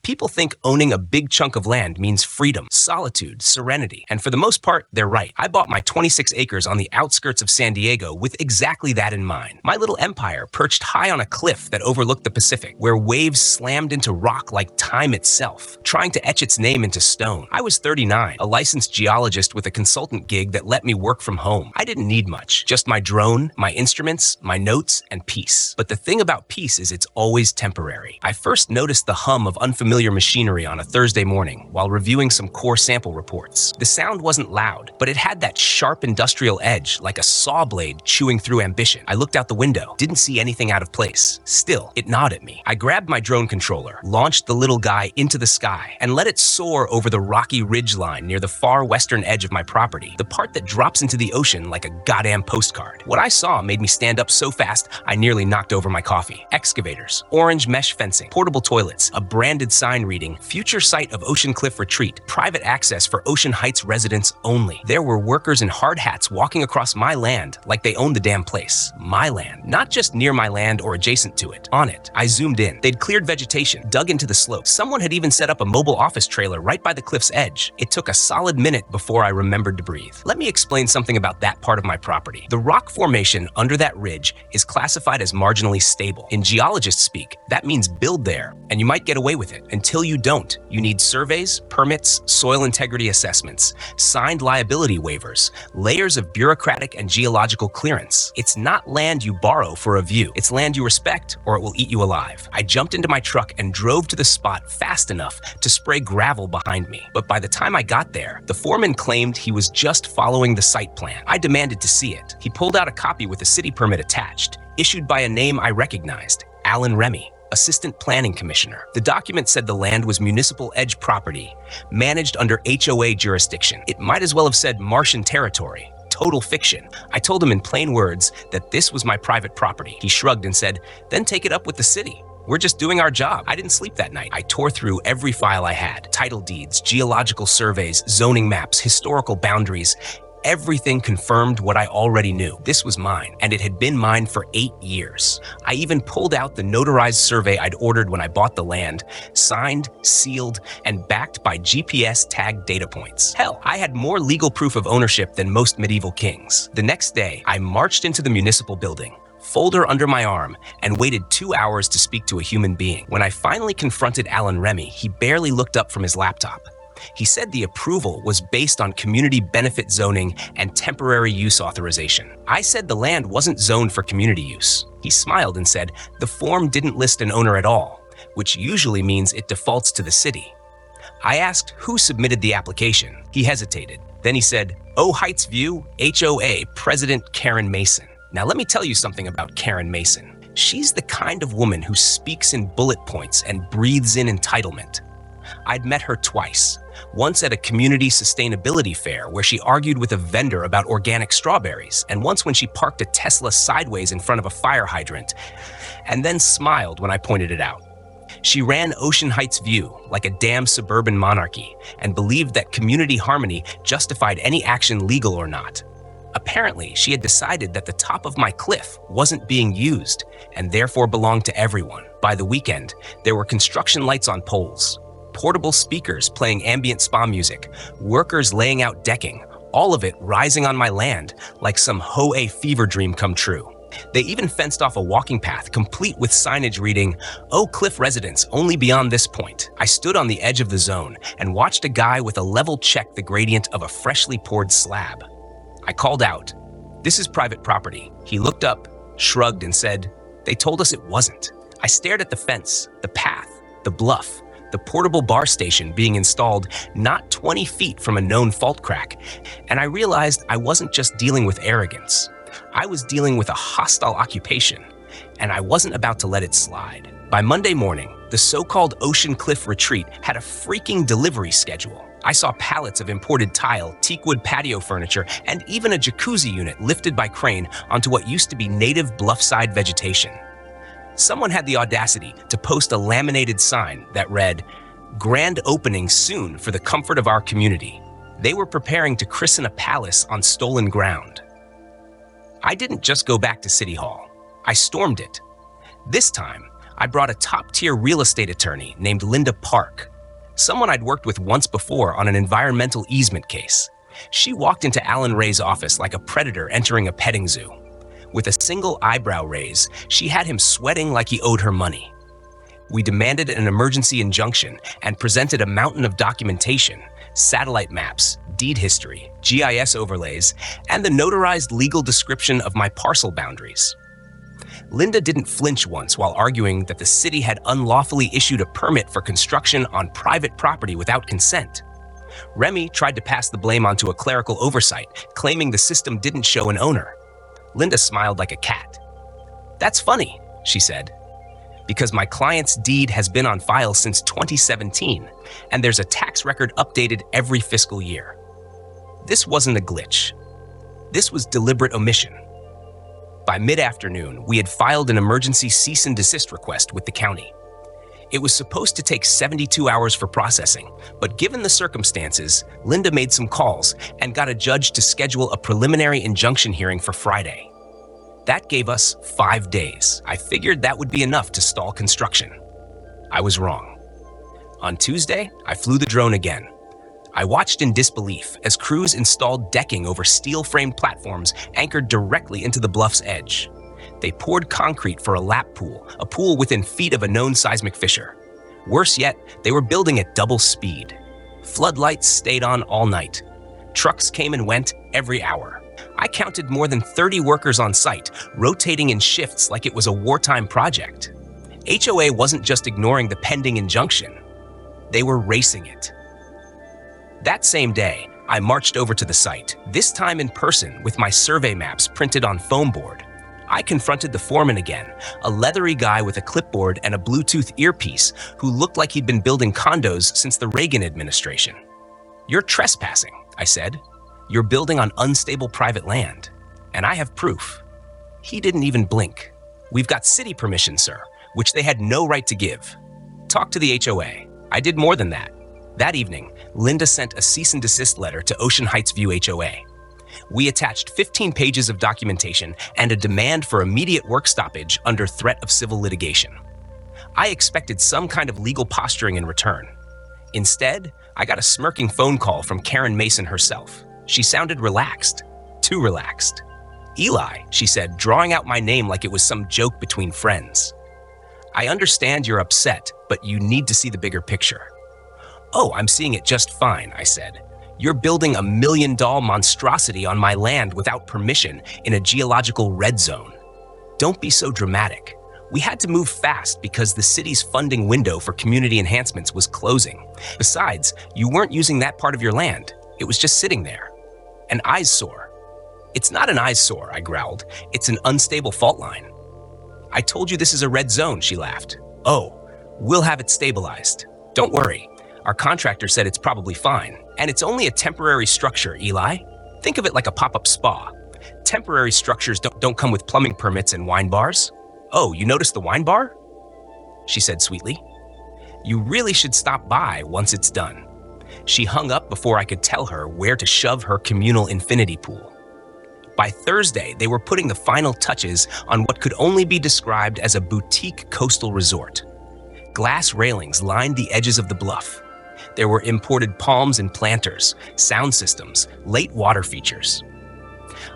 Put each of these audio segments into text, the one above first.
People think owning a big chunk of land means freedom, solitude, serenity, and for the most part, they're right. I bought my 26 acres on the outskirts of San Diego with exactly that in mind. My little empire perched high on a cliff that overlooked the Pacific, where waves slammed into rock like time itself, trying to etch its name into stone. I was 39, a licensed geologist with a consultant gig that let me work from home. I didn't need much, just my drone, my instruments, my notes, and peace. But the thing about peace is it's always temporary. I first noticed the hum of unfamiliar machinery on a Thursday morning while reviewing some core sample reports. The sound wasn't loud, but it had that sharp industrial edge, like a saw blade chewing through ambition. I looked out the window, didn't see anything out of place. Still, it gnawed at me. I grabbed my drone controller, launched the little guy into the sky, and let it soar over the rocky ridge line near the far western edge of my property, the part that drops into the ocean like a goddamn postcard. What I saw made me stand up so fast, I nearly knocked over my coffee. Excavators, orange mesh fencing, portable toilets, a branded sign reading, future site of Ocean Cliff Retreat, private access for Ocean Heights residents only. There were workers in hard hats walking across my land like they owned the damn place. My land. Not just near my land or adjacent to it. On it. I zoomed in. They'd cleared vegetation, dug into the slope. Someone had even set up a mobile office trailer right by the cliff's edge. It took a solid minute before I remembered to breathe. Let me explain something about that part of my property. The rock formation under that ridge is classified as marginally stable. In geologist speak, that means build there, and you might get away with it. Until you don't, you need surveys, permits, soil integrity assessments, signed liability waivers, layers of bureaucratic and geological clearance. It's not land you borrow for a view. It's land you respect, or it will eat you alive. I jumped into my truck and drove to the spot fast enough to spray gravel behind me. But by the time I got there, the foreman claimed he was just following the site plan. I demanded to see it. He pulled out a copy with a city permit attached, issued by a name I recognized, Alan Remy, Assistant Planning Commissioner. The document said the land was municipal edge property, managed under HOA jurisdiction. It might as well have said Martian territory. Total fiction. I told him in plain words that this was my private property. He shrugged and said, "Then take it up with the city. We're just doing our job." I didn't sleep that night. I tore through every file I had. Title deeds, geological surveys, zoning maps, historical boundaries. Everything confirmed what I already knew. This was mine, and it had been mine for 8 years. I even pulled out the notarized survey I'd ordered when I bought the land, signed, sealed, and backed by GPS-tagged data points. Hell, I had more legal proof of ownership than most medieval kings. The next day, I marched into the municipal building, folder under my arm, and waited 2 hours to speak to a human being. When I finally confronted Alan Remy, he barely looked up from his laptop. He said the approval was based on community benefit zoning and temporary use authorization. I said the land wasn't zoned for community use. He smiled and said the form didn't list an owner at all, which usually means it defaults to the city. I asked who submitted the application. He hesitated. Then he said, "O Heights View, HOA, President Karen Mason." Now let me tell you something about Karen Mason. She's the kind of woman who speaks in bullet points and breathes in entitlement. I'd met her twice. Once at a community sustainability fair where she argued with a vendor about organic strawberries, and once when she parked a Tesla sideways in front of a fire hydrant, and then smiled when I pointed it out. She ran Ocean Heights View like a damn suburban monarchy and believed that community harmony justified any action, legal or not. Apparently, she had decided that the top of my cliff wasn't being used and therefore belonged to everyone. By the weekend, there were construction lights on poles, portable speakers playing ambient spa music, workers laying out decking, all of it rising on my land like some HOA fever dream come true. They even fenced off a walking path complete with signage reading, "Oh, Cliff residents, only beyond this point." I stood on the edge of the zone and watched a guy with a level check the gradient of a freshly poured slab. I called out, "This is private property." He looked up, shrugged, and said, "They told us it wasn't." I stared at the fence, the path, the bluff, the portable bar station being installed not 20 feet from a known fault crack, and I realized I wasn't just dealing with arrogance. I was dealing with a hostile occupation, and I wasn't about to let it slide. By Monday morning, the so-called Ocean Cliff Retreat had a freaking delivery schedule. I saw pallets of imported tile, teakwood patio furniture, and even a jacuzzi unit lifted by crane onto what used to be native bluffside vegetation. Someone had the audacity to post a laminated sign that read, "Grand opening soon for the comfort of our community." They were preparing to christen a palace on stolen ground. I didn't just go back to City Hall. I stormed it. This time, I brought a top-tier real estate attorney named Linda Park, someone I'd worked with once before on an environmental easement case. She walked into Alan Ray's office like a predator entering a petting zoo. With a single eyebrow raise, she had him sweating like he owed her money. We demanded an emergency injunction and presented a mountain of documentation, satellite maps, deed history, GIS overlays, and the notarized legal description of my parcel boundaries. Linda didn't flinch once while arguing that the city had unlawfully issued a permit for construction on private property without consent. Remy tried to pass the blame onto a clerical oversight, claiming the system didn't show an owner. Linda smiled like a cat. "That's funny," she said, "because my client's deed has been on file since 2017, and there's a tax record updated every fiscal year. This wasn't a glitch. This was deliberate omission." By mid-afternoon, we had filed an emergency cease and desist request with the county. It was supposed to take 72 hours for processing, but given the circumstances, Linda made some calls and got a judge to schedule a preliminary injunction hearing for Friday. That gave us 5 days. I figured that would be enough to stall construction. I was wrong. On Tuesday, I flew the drone again. I watched in disbelief as crews installed decking over steel-framed platforms anchored directly into the bluff's edge. They poured concrete for a lap pool, a pool within feet of a known seismic fissure. Worse yet, they were building at double speed. Floodlights stayed on all night. Trucks came and went every hour. I counted more than 30 workers on site, rotating in shifts like it was a wartime project. HOA wasn't just ignoring the pending injunction. They were racing it. That same day, I marched over to the site, this time in person with my survey maps printed on foam board. I confronted the foreman again, a leathery guy with a clipboard and a Bluetooth earpiece who looked like he'd been building condos since the Reagan administration. "You're trespassing," I said. "You're building on unstable private land, and I have proof." He didn't even blink. "We've got city permission, sir, which they had no right to give. Talk to the HOA. I did more than that." That evening, Linda sent a cease and desist letter to Ocean Heights View HOA. We attached 15 pages of documentation and a demand for immediate work stoppage under threat of civil litigation. I expected some kind of legal posturing in return. Instead, I got a smirking phone call from Karen Mason herself. She sounded relaxed, too relaxed. "Eli," she said, drawing out my name like it was some joke between friends. "I understand you're upset, but you need to see the bigger picture." "Oh, I'm seeing it just fine," I said. "You're building a million-dollar monstrosity on my land without permission in a geological red zone. Don't be so dramatic. We had to move fast because the city's funding window for community enhancements was closing. Besides, you weren't using that part of your land. It was just sitting there. An eyesore." "It's not an eyesore," I growled. "It's an unstable fault line." "I told you this is a red zone," she laughed. "Oh, we'll have it stabilized. Don't worry. Our contractor said it's probably fine. And it's only a temporary structure, Eli. Think of it like a pop-up spa. Temporary structures don't come with plumbing permits and wine bars." "Oh, you noticed the wine bar?" she said sweetly. "You really should stop by once it's done." She hung up before I could tell her where to shove her communal infinity pool. By Thursday, they were putting the final touches on what could only be described as a boutique coastal resort. Glass railings lined the edges of the bluff. There were imported palms and planters, sound systems, late water features.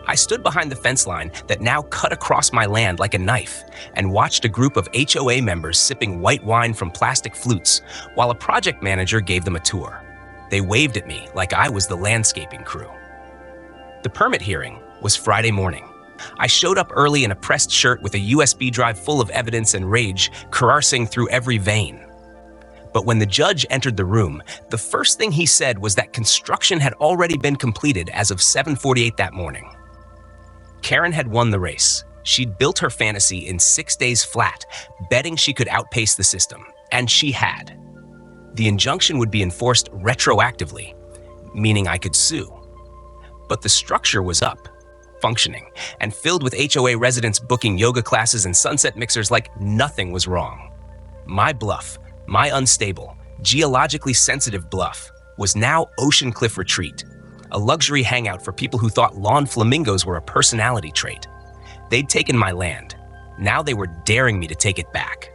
I stood behind the fence line that now cut across my land like a knife and watched a group of HOA members sipping white wine from plastic flutes while a project manager gave them a tour. They waved at me like I was the landscaping crew. The permit hearing was Friday morning. I showed up early in a pressed shirt with a USB drive full of evidence and rage coursing through every vein. But when the judge entered the room, the first thing he said was that construction had already been completed as of 7:48 that morning. Karen had won the race. She'd built her fantasy in 6 days flat, betting she could outpace the system, and she had. The injunction would be enforced retroactively, meaning I could sue. But the structure was up, functioning, and filled with HOA residents booking yoga classes and sunset mixers like nothing was wrong. My bluff, my unstable, geologically sensitive bluff, was now Ocean Cliff Retreat, a luxury hangout for people who thought lawn flamingos were a personality trait. They'd taken my land. Now they were daring me to take it back.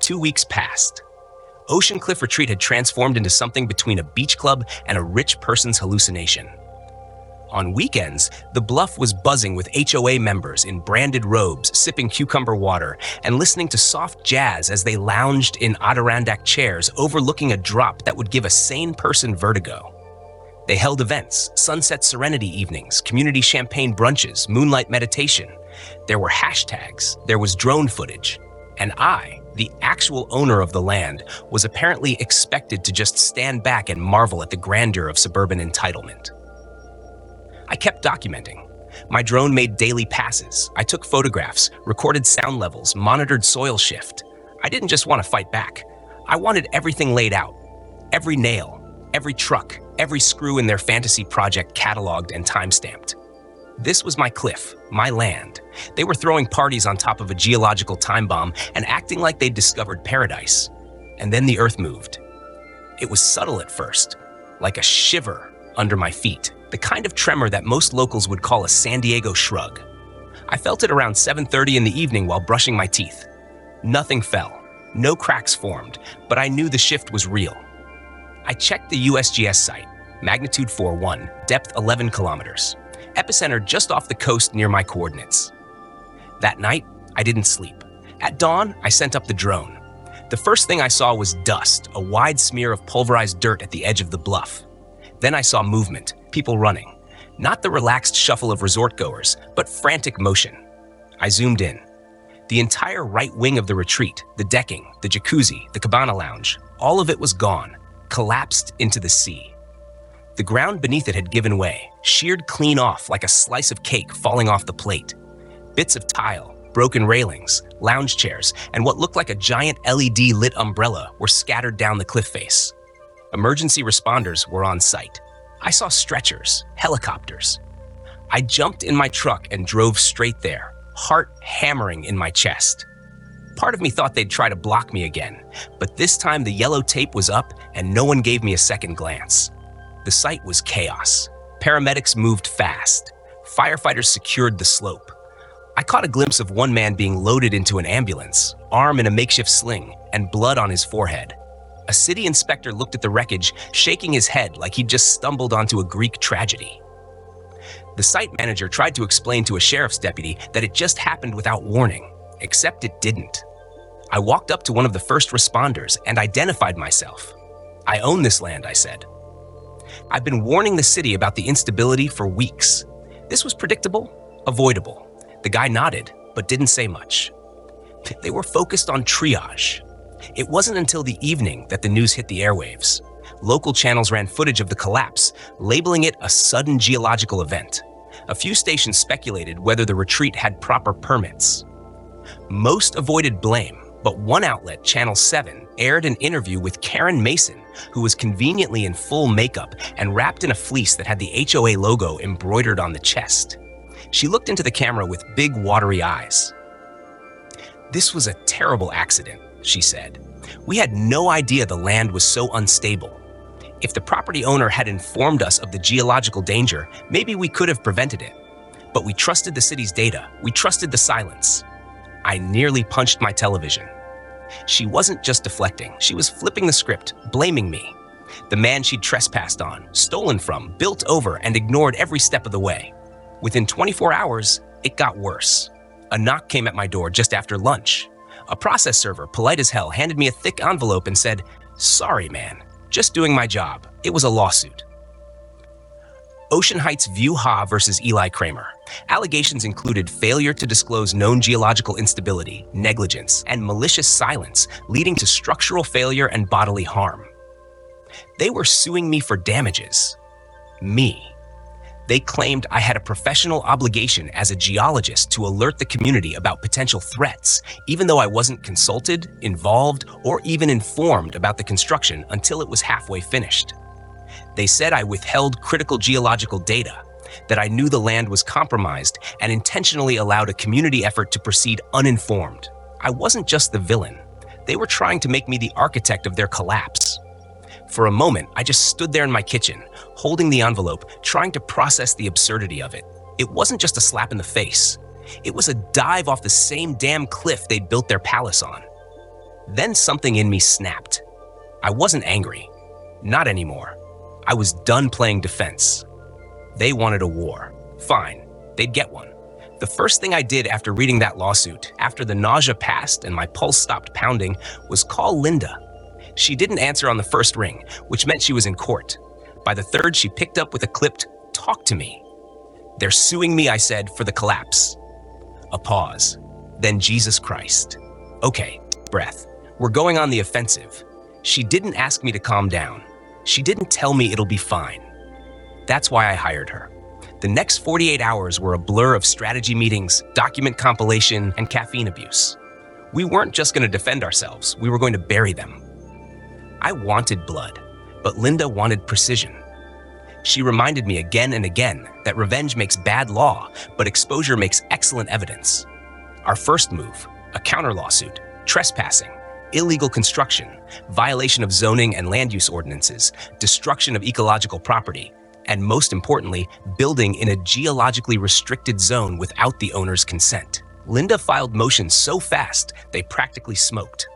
2 weeks passed. Ocean Cliff Retreat had transformed into something between a beach club and a rich person's hallucination. On weekends, the bluff was buzzing with HOA members in branded robes, sipping cucumber water and listening to soft jazz as they lounged in Adirondack chairs overlooking a drop that would give a sane person vertigo. They held events, sunset serenity evenings, community champagne brunches, moonlight meditation. There were hashtags, there was drone footage, and I, the actual owner of the land, was apparently expected to just stand back and marvel at the grandeur of suburban entitlement. I kept documenting. My drone made daily passes. I took photographs, recorded sound levels, monitored soil shift. I didn't just want to fight back. I wanted everything laid out. Every nail, every truck, every screw in their fantasy project cataloged and timestamped. This was my cliff, my land. They were throwing parties on top of a geological time bomb and acting like they'd discovered paradise. And then the earth moved. It was subtle at first, like a shiver under my feet, the kind of tremor that most locals would call a San Diego shrug. I felt it around 7:30 in the evening while brushing my teeth. Nothing fell, no cracks formed, but I knew the shift was real. I checked the USGS site, magnitude 4.1, depth 11 kilometers, epicenter just off the coast near my coordinates. That night, I didn't sleep. At dawn, I sent up the drone. The first thing I saw was dust, a wide smear of pulverized dirt at the edge of the bluff. Then I saw movement, people running. Not the relaxed shuffle of resort goers, but frantic motion. I zoomed in. The entire right wing of the retreat, the decking, the jacuzzi, the cabana lounge, all of it was gone, collapsed into the sea. The ground beneath it had given way, sheared clean off like a slice of cake falling off the plate. Bits of tile, broken railings, lounge chairs, and what looked like a giant LED-lit umbrella were scattered down the cliff face. Emergency responders were on site. I saw stretchers, helicopters. I jumped in my truck and drove straight there, heart hammering in my chest. Part of me thought they'd try to block me again, but this time the yellow tape was up and no one gave me a second glance. The site was chaos. Paramedics moved fast. Firefighters secured the slope. I caught a glimpse of one man being loaded into an ambulance, arm in a makeshift sling, and blood on his forehead. A city inspector looked at the wreckage, shaking his head like he'd just stumbled onto a Greek tragedy. The site manager tried to explain to a sheriff's deputy that it just happened without warning, except it didn't. I walked up to one of the first responders and identified myself. "I own this land," I said. "I've been warning the city about the instability for weeks. This was predictable, avoidable." The guy nodded, but didn't say much. They were focused on triage. It wasn't until the evening that the news hit the airwaves. Local channels ran footage of the collapse, labeling it a sudden geological event. A few stations speculated whether the retreat had proper permits. Most avoided blame, but one outlet, Channel 7, aired an interview with Karen Mason, who was conveniently in full makeup and wrapped in a fleece that had the HOA logo embroidered on the chest. She looked into the camera with big, watery eyes. "This was a terrible accident," she said. "We had no idea the land was so unstable. If the property owner had informed us of the geological danger, maybe we could have prevented it. But we trusted the city's data. We trusted the silence." I nearly punched my television. She wasn't just deflecting. She was flipping the script, blaming me. The man she'd trespassed on, stolen from, built over, and ignored every step of the way. Within 24 hours, it got worse. A knock came at my door just after lunch. A process server, polite as hell, handed me a thick envelope and said, "Sorry, man, just doing my job. It was a lawsuit." Ocean Heights View Ha versus Eli Kramer. Allegations included failure to disclose known geological instability, negligence, and malicious silence, leading to structural failure and bodily harm. They were suing me for damages. Me. They claimed I had a professional obligation as a geologist to alert the community about potential threats, even though I wasn't consulted, involved, or even informed about the construction until it was halfway finished. They said I withheld critical geological data, that I knew the land was compromised and intentionally allowed a community effort to proceed uninformed. I wasn't just the villain. They were trying to make me the architect of their collapse. For a moment, I just stood there in my kitchen, holding the envelope, trying to process the absurdity of it. It wasn't just a slap in the face. It was a dive off the same damn cliff they'd built their palace on. Then something in me snapped. I wasn't angry. Not anymore. I was done playing defense. They wanted a war. Fine, they'd get one. The first thing I did after reading that lawsuit, after the nausea passed and my pulse stopped pounding, was call Linda. She didn't answer on the first ring, which meant she was in court. By the third, she picked up with a clipped, "Talk to me." "They're suing me," I said, "for the collapse." A pause. Then Jesus Christ. Okay, breath. We're going on the offensive. She didn't ask me to calm down. She didn't tell me it'll be fine. That's why I hired her. The next 48 hours were a blur of strategy meetings, document compilation, and caffeine abuse. We weren't just going to defend ourselves, we were going to bury them. I wanted blood, but Linda wanted precision. She reminded me again and again that revenge makes bad law, but exposure makes excellent evidence. Our first move, a counter lawsuit, trespassing, illegal construction, violation of zoning and land use ordinances, destruction of ecological property, and most importantly, building in a geologically restricted zone without the owner's consent. Linda filed motions so fast, they practically smoked.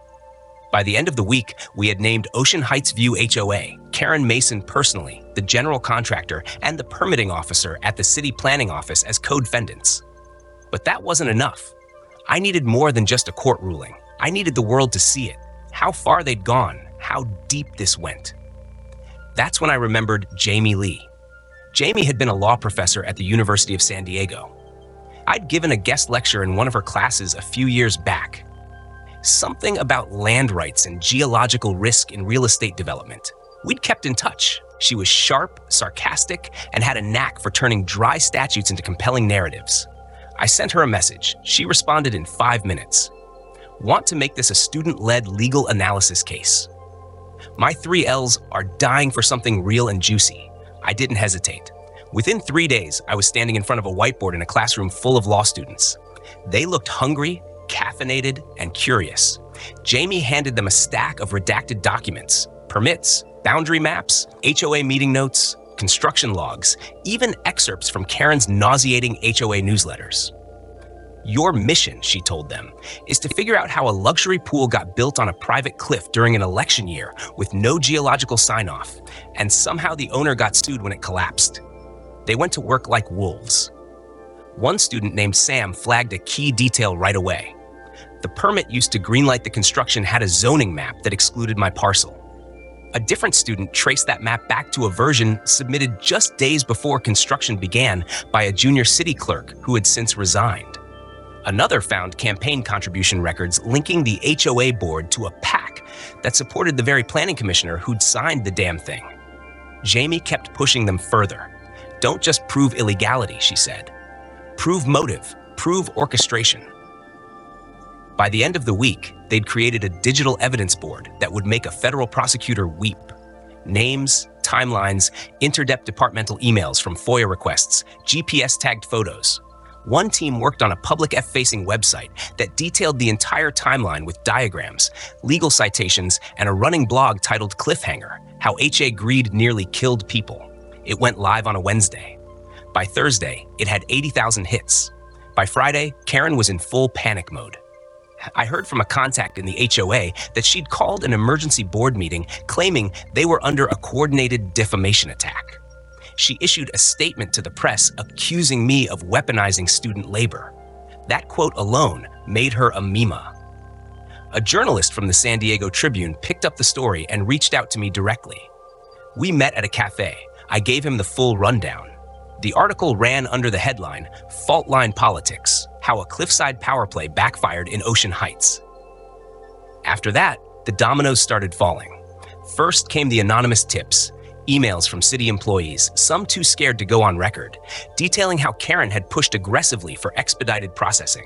By the end of the week, we had named Ocean Heights View HOA, Karen Mason personally, the general contractor, and the permitting officer at the city planning office as co-defendants. But that wasn't enough. I needed more than just a court ruling. I needed the world to see it, how far they'd gone, how deep this went. That's when I remembered Jamie Lee. Jamie had been a law professor at the University of San Diego. I'd given a guest lecture in one of her classes a few years back. Something about land rights and geological risk in real estate development. We'd kept in touch. She was sharp, sarcastic, and had a knack for turning dry statutes into compelling narratives. I sent her a message. She responded in 5 minutes. "Want to make this a student-led legal analysis case. My 3 Ls are dying for something real and juicy." I didn't hesitate. Within 3 days, I was standing in front of a whiteboard in a classroom full of law students. They looked hungry, caffeinated, and curious. Jamie handed them a stack of redacted documents, permits, boundary maps, HOA meeting notes, construction logs, even excerpts from Karen's nauseating HOA newsletters. "Your mission," she told them, "is to figure out how a luxury pool got built on a private cliff during an election year with no geological sign-off, and somehow the owner got sued when it collapsed." They went to work like wolves. One student named Sam flagged a key detail right away. The permit used to greenlight the construction had a zoning map that excluded my parcel. A different student traced that map back to a version submitted just days before construction began by a junior city clerk who had since resigned. Another found campaign contribution records linking the HOA board to a PAC that supported the very planning commissioner who'd signed the damn thing. Jamie kept pushing them further. "Don't just prove illegality," she said. "Prove motive, prove orchestration." By the end of the week, they'd created a digital evidence board that would make a federal prosecutor weep. Names, timelines, interdepth departmental emails from FOIA requests, GPS-tagged photos. One team worked on a public F-facing website that detailed the entire timeline with diagrams, legal citations, and a running blog titled Cliffhanger, How HA Greed Nearly Killed People. It went live on a Wednesday. By Thursday, it had 80,000 hits. By Friday, Karen was in full panic mode. I heard from a contact in the HOA that she'd called an emergency board meeting claiming they were under a coordinated defamation attack. She issued a statement to the press accusing me of weaponizing student labor. That quote alone made her a meme. A journalist from the San Diego Tribune picked up the story and reached out to me directly. We met at a cafe. I gave him the full rundown. The article ran under the headline, "Fault Line Politics: How a Cliffside Power Play Backfired in Ocean Heights." After that, the dominoes started falling. First came the anonymous tips, emails from city employees, some too scared to go on record, detailing how Karen had pushed aggressively for expedited processing.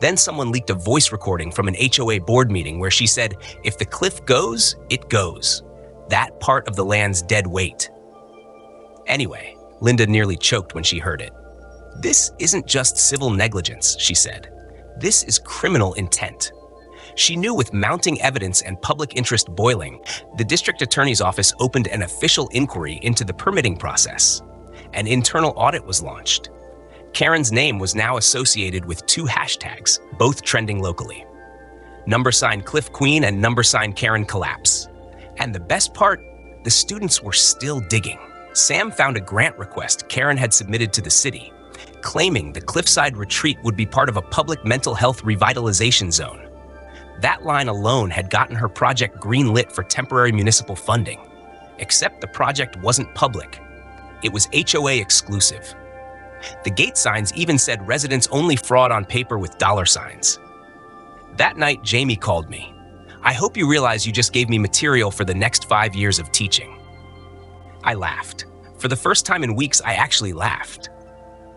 Then someone leaked a voice recording from an HOA board meeting where she said, "If the cliff goes, it goes. That part of the land's dead weight." Anyway, Linda nearly choked when she heard it. "This isn't just civil negligence," she said. "This is criminal intent." She knew with mounting evidence and public interest boiling, the district attorney's office opened an official inquiry into the permitting process. An internal audit was launched. Karen's name was now associated with 2 hashtags, both trending locally. Number sign Cliff Queen and number sign Karen Collapse. And the best part, the students were still digging. Sam found a grant request Karen had submitted to the city, claiming the Cliffside Retreat would be part of a public mental health revitalization zone. That line alone had gotten her project greenlit for temporary municipal funding. Except the project wasn't public. It was HOA exclusive. The gate signs even said residents only fraud on paper with dollar signs. That night, Jamie called me. "I hope you realize you just gave me material for the next 5 years of teaching." I laughed. For the first time in weeks, I actually laughed.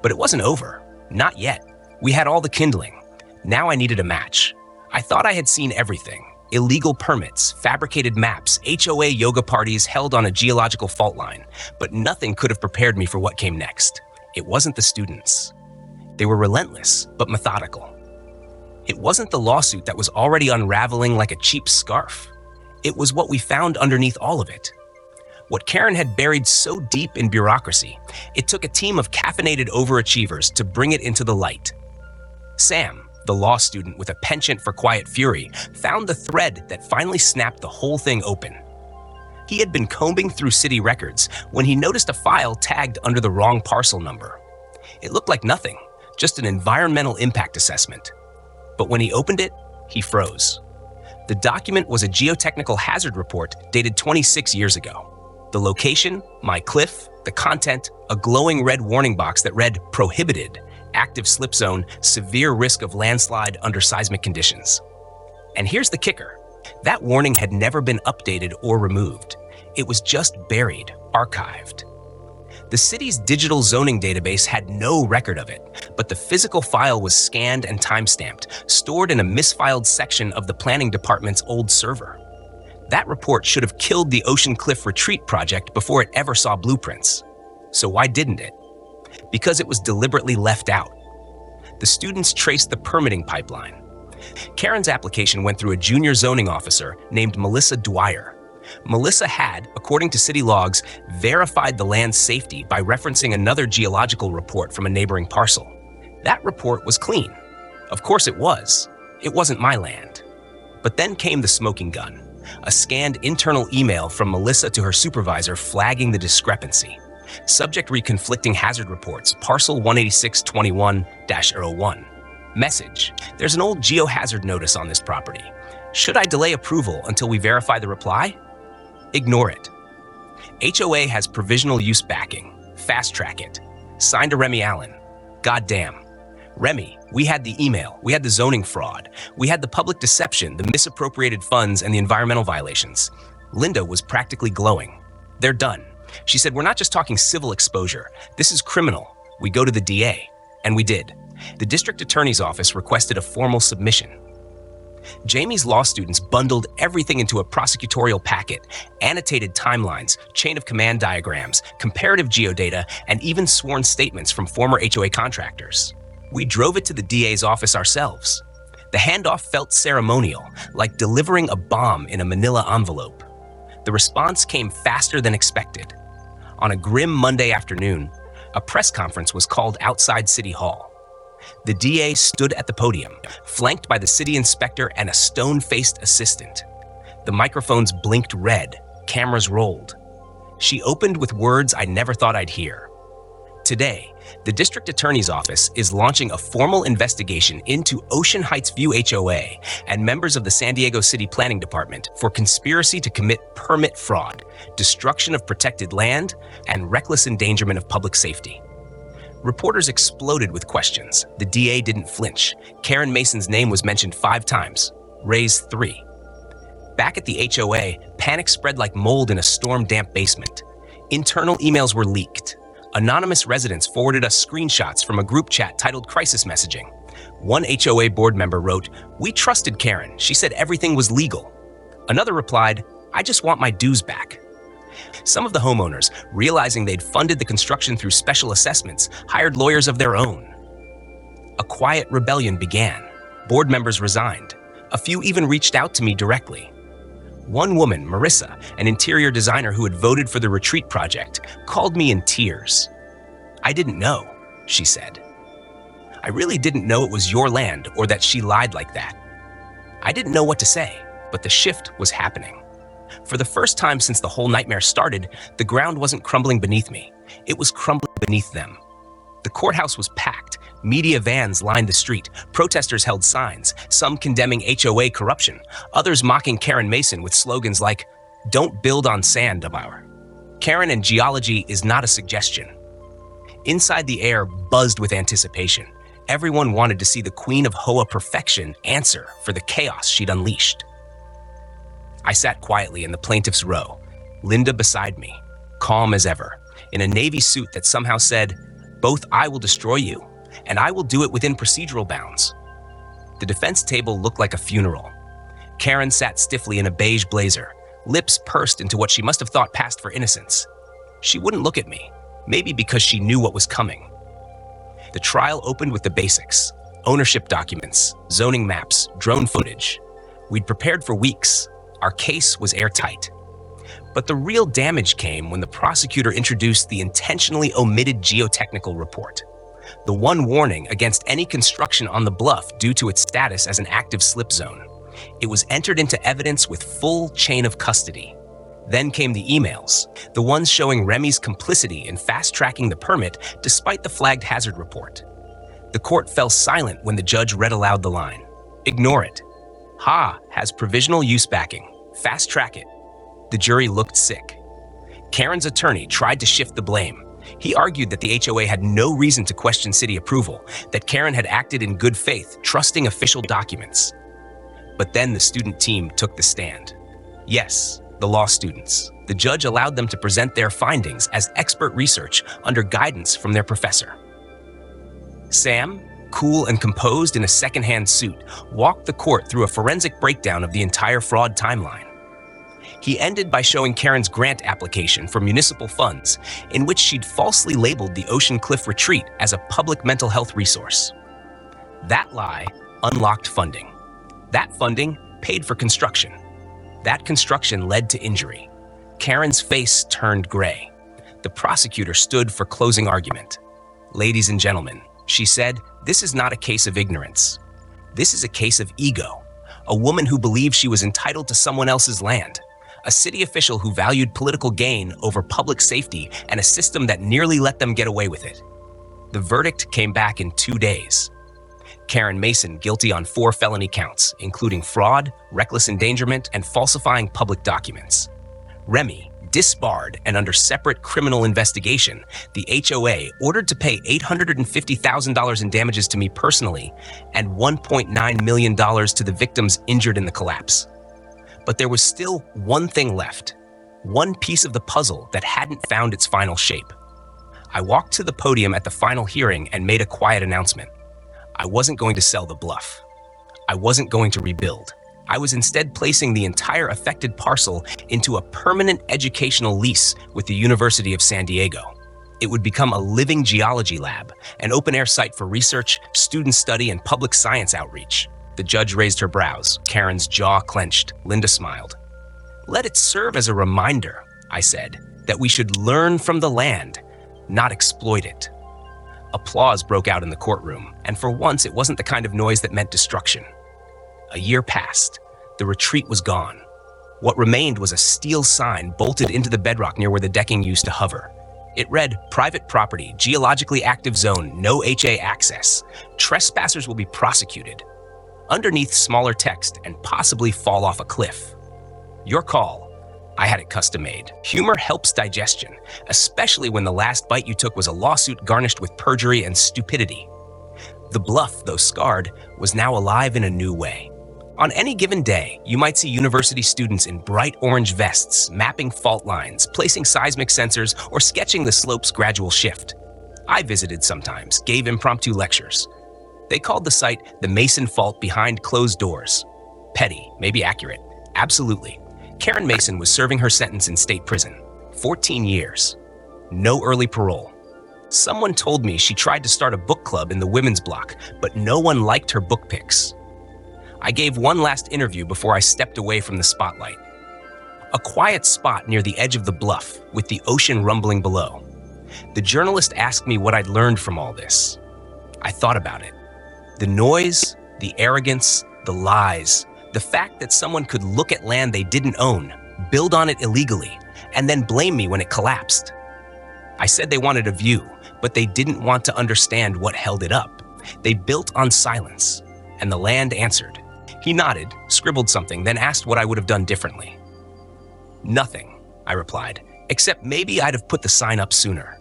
But it wasn't over. Not yet. We had all the kindling. Now I needed a match. I thought I had seen everything. Illegal permits, fabricated maps, HOA yoga parties held on a geological fault line. But nothing could have prepared me for what came next. It wasn't the students. They were relentless, but methodical. It wasn't the lawsuit that was already unraveling like a cheap scarf. It was what we found underneath all of it. What Karen had buried so deep in bureaucracy, it took a team of caffeinated overachievers to bring it into the light. Sam, the law student with a penchant for quiet fury, found the thread that finally snapped the whole thing open. He had been combing through city records when he noticed a file tagged under the wrong parcel number. It looked like nothing, just an environmental impact assessment. But when he opened it, he froze. The document was a geotechnical hazard report dated 26 years ago. The location, my cliff, the content, a glowing red warning box that read prohibited, active slip zone, severe risk of landslide under seismic conditions. And here's the kicker. That warning had never been updated or removed. It was just buried, archived. The city's digital zoning database had no record of it, but the physical file was scanned and timestamped, stored in a misfiled section of the planning department's old server. That report should have killed the Ocean Cliff Retreat project before it ever saw blueprints. So why didn't it? Because it was deliberately left out. The students traced the permitting pipeline. Karen's application went through a junior zoning officer named Melissa Dwyer. Melissa had, according to city logs, verified the land's safety by referencing another geological report from a neighboring parcel. That report was clean. Of course it was. It wasn't my land. But then came the smoking gun. A scanned internal email from Melissa to her supervisor flagging the discrepancy. Subject read conflicting hazard reports, parcel 18621-01. Message: there's an old geohazard notice on this property. Should I delay approval until we verify the reply? Ignore it. HOA has provisional use backing. Fast track it. Signed to Remy Allen. Goddamn. Remy, we had the email, we had the zoning fraud, we had the public deception, the misappropriated funds, and the environmental violations. Linda was practically glowing. They're done. She said, we're not just talking civil exposure. This is criminal. We go to the DA. And we did. The district attorney's office requested a formal submission. Jamie's law students bundled everything into a prosecutorial packet, annotated timelines, chain of command diagrams, comparative geodata, and even sworn statements from former HOA contractors. We drove it to the DA's office ourselves. The handoff felt ceremonial, like delivering a bomb in a manila envelope. The response came faster than expected. On a grim Monday afternoon, a press conference was called outside City Hall. The DA stood at the podium, flanked by the city inspector and a stone-faced assistant. The microphones blinked red, cameras rolled. She opened with words I never thought I'd hear. Today, the district attorney's office is launching a formal investigation into Ocean Heights View HOA and members of the San Diego City Planning Department for conspiracy to commit permit fraud, destruction of protected land, and reckless endangerment of public safety. Reporters exploded with questions. The DA didn't flinch. Karen Mason's name was mentioned 5 times. Raised 3. Back at the HOA, panic spread like mold in a storm-damp basement. Internal emails were leaked. Anonymous residents forwarded us screenshots from a group chat titled Crisis Messaging. One HOA board member wrote, "We trusted Karen. She said everything was legal." Another replied, "I just want my dues back." Some of the homeowners, realizing they'd funded the construction through special assessments, hired lawyers of their own. A quiet rebellion began. Board members resigned. A few even reached out to me directly. One woman, Marissa, an interior designer who had voted for the retreat project, called me in tears. "I didn't know," she said. "I really didn't know it was your land or that she lied like that." I didn't know what to say, but the shift was happening. For the first time since the whole nightmare started, the ground wasn't crumbling beneath me. It was crumbling beneath them. The courthouse was packed. Media vans lined the street. Protesters held signs, some condemning HOA corruption, others mocking Karen Mason with slogans like, "Don't build on sand, Dabauer." Karen and geology is not a suggestion. Inside, the air buzzed with anticipation. Everyone wanted to see the queen of HOA perfection answer for the chaos she'd unleashed. I sat quietly in the plaintiff's row, Linda beside me, calm as ever, in a navy suit that somehow said, "Both I will destroy you, and I will do it within procedural bounds." The defense table looked like a funeral. Karen sat stiffly in a beige blazer, lips pursed into what she must have thought passed for innocence. She wouldn't look at me, maybe because she knew what was coming. The trial opened with the basics: ownership documents, zoning maps, drone footage. We'd prepared for weeks. Our case was airtight. But the real damage came when the prosecutor introduced the intentionally omitted geotechnical report, the one warning against any construction on the bluff due to its status as an active slip zone. It was entered into evidence with full chain of custody. Then came the emails, the ones showing Remy's complicity in fast-tracking the permit despite the flagged hazard report. The court fell silent when the judge read aloud the line, "Ignore it. HA has provisional use backing. Fast track it." The jury looked sick. Karen's attorney tried to shift the blame. He argued that the HOA had no reason to question city approval, that Karen had acted in good faith, trusting official documents. But then the student team took the stand. Yes, the law students. The judge allowed them to present their findings as expert research under guidance from their professor. Sam, cool and composed in a second-hand suit, walked the court through a forensic breakdown of the entire fraud timeline. He ended by showing Karen's grant application for municipal funds, in which she'd falsely labeled the Ocean Cliff Retreat as a public mental health resource. That lie unlocked funding. That funding paid for construction. That construction led to injury. Karen's face turned gray. The prosecutor stood for closing argument. "Ladies and gentlemen," she said, "this is not a case of ignorance. This is a case of ego. A woman who believed she was entitled to someone else's land. A city official who valued political gain over public safety and a system that nearly let them get away with it." The verdict came back in 2 days. Karen Mason guilty on 4 felony counts, including fraud, reckless endangerment, and falsifying public documents. Remy disbarred and under separate criminal investigation. The HOA ordered to pay $850,000 in damages to me personally and $1.9 million to the victims injured in the collapse. But there was still one thing left, one piece of the puzzle that hadn't found its final shape. I walked to the podium at the final hearing and made a quiet announcement. I wasn't going to sell the bluff. I wasn't going to rebuild. I was instead placing the entire affected parcel into a permanent educational lease with the University of San Diego. It would become a living geology lab, an open-air site for research, student study, and public science outreach. The judge raised her brows. Karen's jaw clenched. Linda smiled. "Let it serve as a reminder," I said, "that we should learn from the land, not exploit it." Applause broke out in the courtroom, and for once it wasn't the kind of noise that meant destruction. A year passed. The retreat was gone. What remained was a steel sign bolted into the bedrock near where the decking used to hover. It read, "Private property, geologically active zone, no HA access. Trespassers will be prosecuted." Underneath, smaller text, "and possibly fall off a cliff. Your call." I had it custom made. Humor helps digestion, especially when the last bite you took was a lawsuit garnished with perjury and stupidity. The bluff, though scarred, was now alive in a new way. On any given day, you might see university students in bright orange vests, mapping fault lines, placing seismic sensors, or sketching the slope's gradual shift. I visited sometimes, gave impromptu lectures. They called the site the Mason Fault behind closed doors. Petty, maybe accurate. Absolutely. Karen Mason was serving her sentence in state prison. 14 years. No early parole. Someone told me she tried to start a book club in the women's block, but no one liked her book picks. I gave one last interview before I stepped away from the spotlight. A quiet spot near the edge of the bluff, with the ocean rumbling below. The journalist asked me what I'd learned from all this. I thought about it. The noise, the arrogance, the lies, The fact that someone could look at land they didn't own, build on it illegally, and then blame me when it collapsed. I said they wanted a view, but they didn't want to understand what held it up. They built on silence, and the land answered. He nodded, scribbled something, then asked what I would have done differently. Nothing, I replied, except maybe I'd have put the sign up sooner.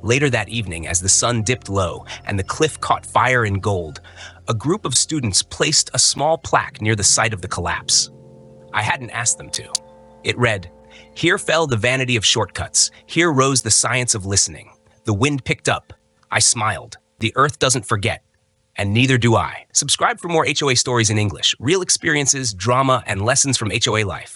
Later that evening, as the sun dipped low and the cliff caught fire in gold, a group of students placed a small plaque near the site of the collapse. I hadn't asked them to. It read, "Here fell the vanity of shortcuts. Here rose the science of listening. The wind picked up. I smiled. The earth doesn't forget. And neither do I." Subscribe for more HOA stories in English, real experiences, drama, and lessons from HOA life.